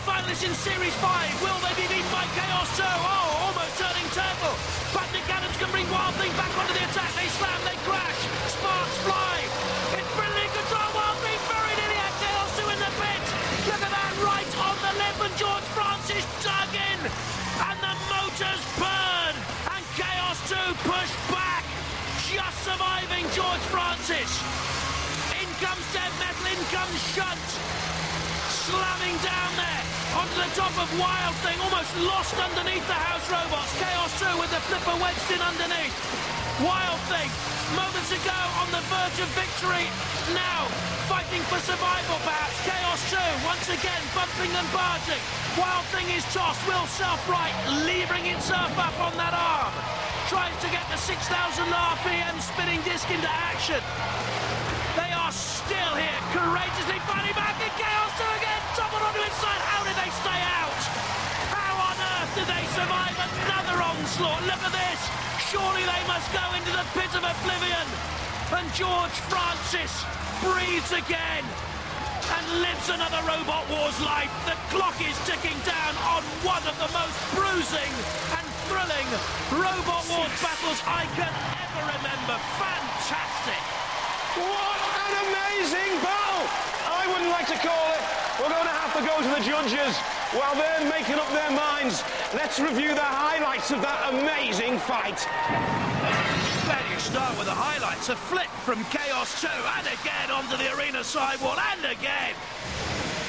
finalists in Series 5. Will they be beaten by Chaos 2? Oh, almost turning turtle. But Nick Adams can bring Wild Thing back onto the attack. They slam, they crash. Sparks fly. It's brilliant control. Wild Thing very nearly had Chaos 2 in the pit. Look at that, right on the lip, and George Francis dug in. And the motors burn. And Chaos 2 pushed back. Just surviving George Francis. In comes Dead Metal, in comes Shunt. Slamming down there onto the top of Wild Thing, almost lost underneath the house robots. Chaos 2 with the flipper wedged in underneath. Wild Thing, moments ago on the verge of victory, now fighting for survival perhaps. Chaos 2 once again bumping and barging. Wild Thing is tossed, Will Self-Right levering itself up on that arm. Tries to get the 6,000 RPM spinning disc into action. They are still here, courageously fighting back, and Chaos 2 again, toppled onto its side. How did they stay out? How on earth did they survive another onslaught? Look at this. Surely they must go into the pit of oblivion. And George Francis breathes again and lives another Robot Wars life. The clock is ticking down on one of the most bruising and thrilling Robot Wars battles I can ever remember. Fantastic. What an amazing battle! I wouldn't like to call it. We're going to have to go to the judges while they're making up their minds. Let's review the highlights of that amazing fight. Where do you start with the highlights? A flip from Chaos 2, and again onto the arena sidewall, and again.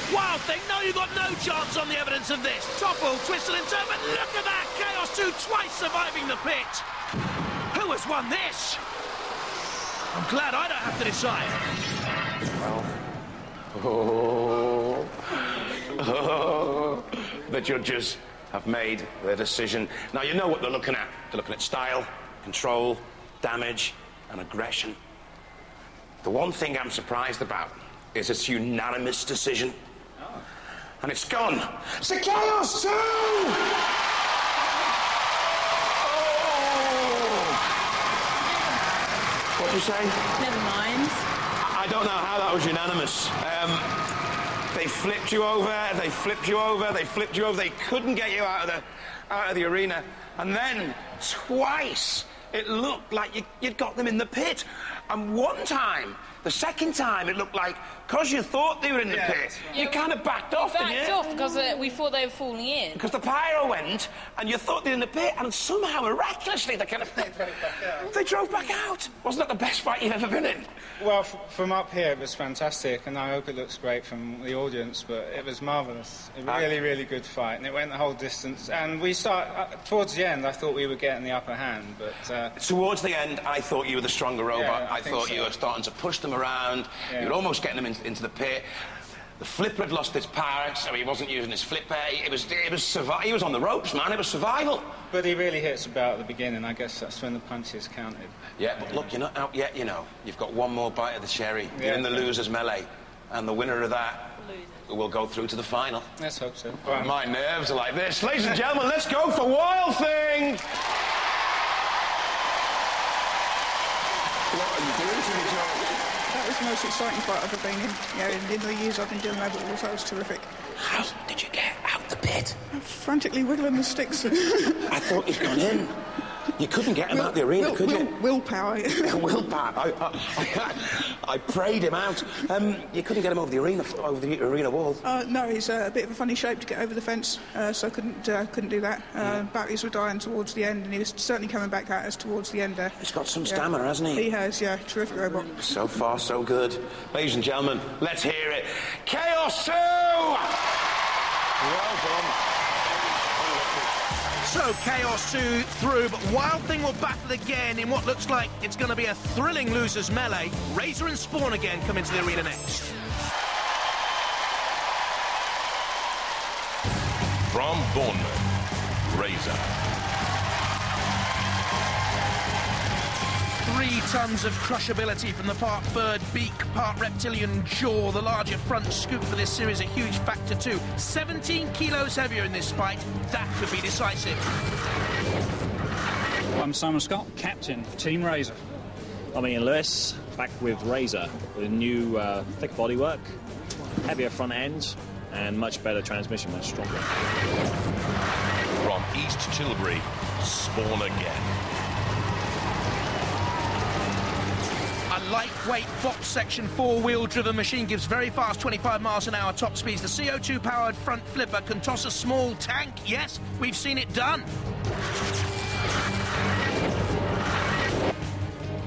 Wild Thing, no, you've got no chance on the evidence of this. Topple, twisted and turned, but look at that! Chaos 2 twice surviving the pit. Who has won this? I'm glad I don't have to decide. Well, the judges have made their decision. Now, you know what they're looking at. They're looking at style, control, damage, and aggression. The one thing I'm surprised about is it's a unanimous decision. Oh. And it's gone. It's a Chaos 2! What did you say? Never mind. I don't know how that was unanimous. They flipped you over, they flipped you over, they flipped you over. They couldn't get you out of the arena. And then, twice, it looked like you'd got them in the pit. And one time, the second time, it looked like, because you thought they were in the pit, you kind of backed off, didn't you? Backed off because we thought they were falling in. Because the pyro went, and you thought they were in the pit, and somehow, miraculously, they kind of... They drove back out. Wasn't that the best fight you've ever been in? Well, from up here, it was fantastic, and I hope it looks great from the audience, but it was marvellous. A really, really good fight, and it went the whole distance. And we towards the end, I thought we were getting the upper hand, but... Towards the end, I thought you were the stronger robot. Yeah, I thought you were starting to push them around. Yeah. You were almost getting them into the pit. The flipper had lost its power, so he wasn't using his flipper. He was on the ropes, man. It was survival. But he really hits about at the beginning. I guess that's when the punches counted. Yeah, but look, you're not out yet, you know. You've got one more bite of the cherry. You're in the losers melee. And the winner of that will go through to the final. Let's hope so. My nerves are like this. Ladies and gentlemen, let's go for Wild Thing! What are you doing to me, George? That was the most exciting fight I've ever been in. Yeah, in the years I've been doing Robot Wars, that was terrific. How did you get out the pit? I'm frantically wiggling the sticks. I thought you'd gone in. You couldn't get him out the arena, could you? Willpower. Willpower. I prayed him out. You couldn't get him over the arena wall. No, he's a bit of a funny shape to get over the fence, so I couldn't do that. Batteries were dying towards the end, and he was certainly coming back at us towards the end there. He's got some stamina, hasn't he? He has, yeah. Terrific robot. So far, so good. Ladies and gentlemen, let's hear it. Chaos 2! Well done. So Chaos 2 through, but Wild Thing will battle again in what looks like it's going to be a thrilling losers melee. Razer and Spawn Again come into the arena next. From Bournemouth, Razer. 3 tons of crushability from the part bird beak, part reptilian jaw. The larger front scoop for this series a huge factor too. 17 kilos heavier in this fight. That could be decisive. I'm Simon Scott, captain for Team Razer. I'm Ian Lewis, back with Razer with a new thick bodywork, heavier front end, and much better transmission, much stronger. From East Tilbury, Spawn Again. A lightweight box section 4-wheel driven machine gives very fast 25 miles an hour top speeds. The CO2 powered front flipper can toss a small tank. Yes, we've seen it done.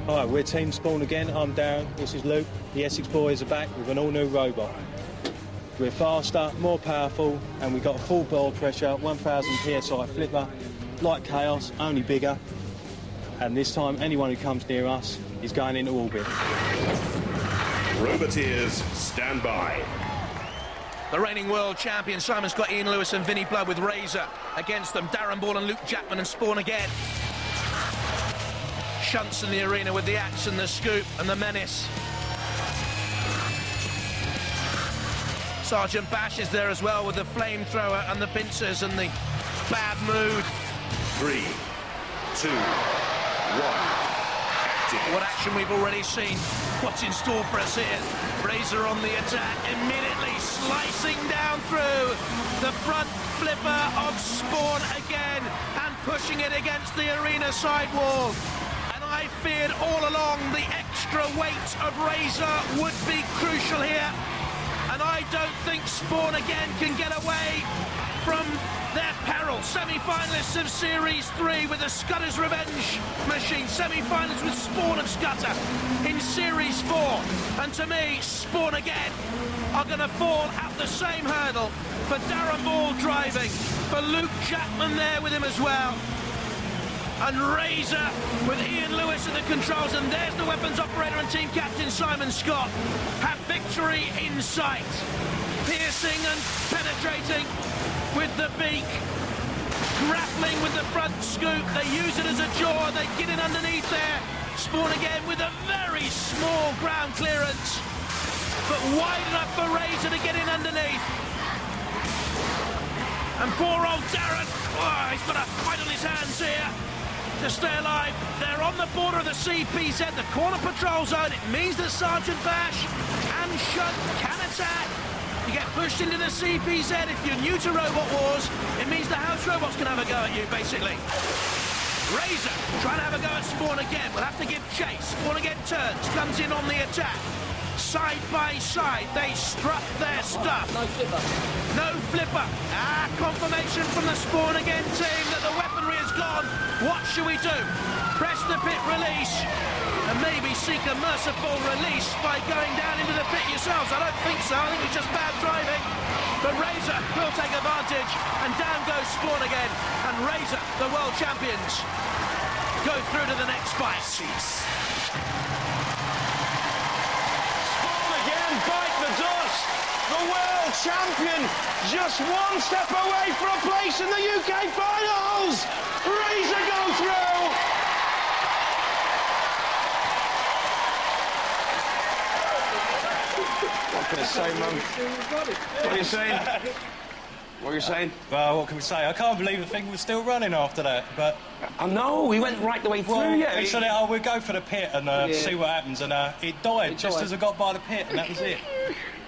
Hi, we're Team Spawn Again. I'm Darren, this is Luke. The Essex boys are back with an all-new robot. We're faster, more powerful, and we've got a full ball pressure, 1000 PSI flipper, like Chaos, only bigger. And this time, anyone who comes near us is going into orbit. Roboteers, stand by. The reigning world champion Simon Scott, Ian Lewis and Vinnie Blood with Razer against them. Darren Ball and Luke Jackman and Spawn Again. Shunts in the arena with the axe and the scoop and the menace. Sergeant Bash is there as well with the flamethrower and the pincers and the bad mood. 3, 2, 1. What action we've already seen. What's in store for us here? Razer on the attack, immediately slicing down through the front flipper of Spawn Again and pushing it against the arena sidewall. I feared all along the extra weight of Razer would be crucial here, and I don't think Spawn Again can get away from their peril. Semi-finalists of Series 3 with the Scutter's Revenge machine, semi-finalists with Spawn and Scudder in Series 4, and to me, Spawn Again are going to fall at the same hurdle. For Darren Ball driving, for Luke Jackman there with him as well, and Razer with Ian Lewis at the controls, and there's the weapons operator and team captain Simon Scott, have victory in sight. Piercing and penetrating with the beak, grappling with the front scoop, they use it as a jaw, they get in underneath there. Spawn Again with a very small ground clearance, but wide enough for Razer to get in underneath. And poor old Darren, he's got a fight on his hands here to stay alive. They're on the border of the CPZ, the corner patrol zone. It means that Sergeant Bash and Shunt can attack. You get pushed into the CPZ. If you're new to Robot Wars, it means the house robots can have a go at you, basically. Razer trying to have a go at Spawn Again. We'll have to give chase. Spawn Again turns, comes in on the attack. Side by side, they strut their stuff. No flipper. No flipper. Confirmation from the Spawn Again team that the weaponry is gone. What should we do? Press the pit release and maybe seek a merciful release by going down into the pit yourselves. I don't think so. I think it's just bad driving. But Razer will take advantage, and down goes Spawn Again, and Razer, the world champions, go through to the next fight. Bite the dust. The world champion just one step away from a place in the UK finals. Razer go through. What can I say, Mum? What are you saying? What are you saying? Well, what can we say? I can't believe the thing was still running after that, but... I know, we went right the way through, yeah. We said, we'll go for the pit and see what happens, and it died just as I got by the pit, and that was it.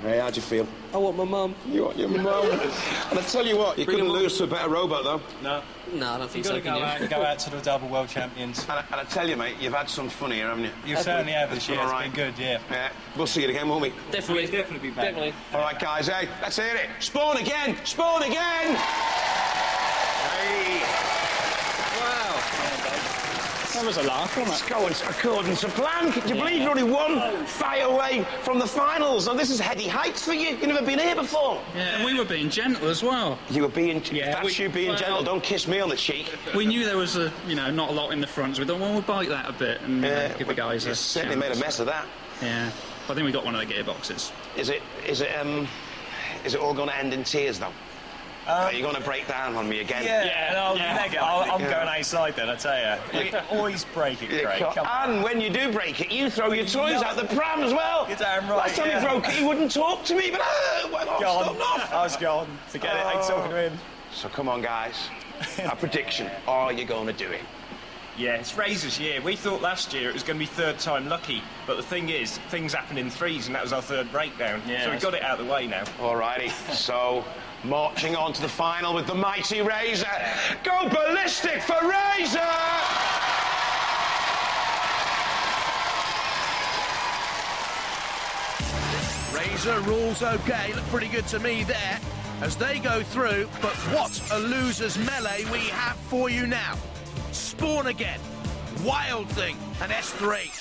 Ray, how'd you feel? I want my mum. You want your mum? And I tell you what, you couldn't lose to a better robot, though. No. No, I don't think so. You've got to go out to the double world champions. And I tell you, mate, you've had some fun here, haven't you? You certainly have this year. It's been good, yeah. Yeah, we'll see it again, won't we? Definitely. We'll definitely be back. Definitely. All right, guys, hey, let's hear it. Spawn Again! Spawn Again! Hey! That was a laugh, wasn't it? It's going according to plan. Can you believe you're only one fight away from the finals? Now, this is heady heights for you. You've never been here before. Yeah, and we were being gentle as well. You were being... Yeah, that's you being gentle. Don't kiss me on the cheek. We knew there was, not a lot in the front, so we thought, well, we'll bite that a bit and give the guys a certainly chance. made a mess of that. Yeah. I think we got one of the gearboxes. Is it all going to end in tears, though? Are you going to break down on me again? I'm going outside then, I tell you. You always break it, Craig. And when you do break it, you throw your toys out the pram as well. You're damn right. Last time you broke it, he wouldn't talk to me, but I was gone. Forget it, I ain't talking to him. So come on, guys. A prediction. Are you going to do it? Yeah, it's Razer's year. We thought last year it was going to be third time lucky, but the thing is, things happen in threes, and that was our third breakdown. Yeah, so we got it out of the way now. Alrighty, so marching on to the final with the mighty Razer. Go ballistic for Razer! Razer rules okay, look pretty good to me there as they go through, but what a loser's melee we have for you now. Spawn Again, Wild Thing and S3.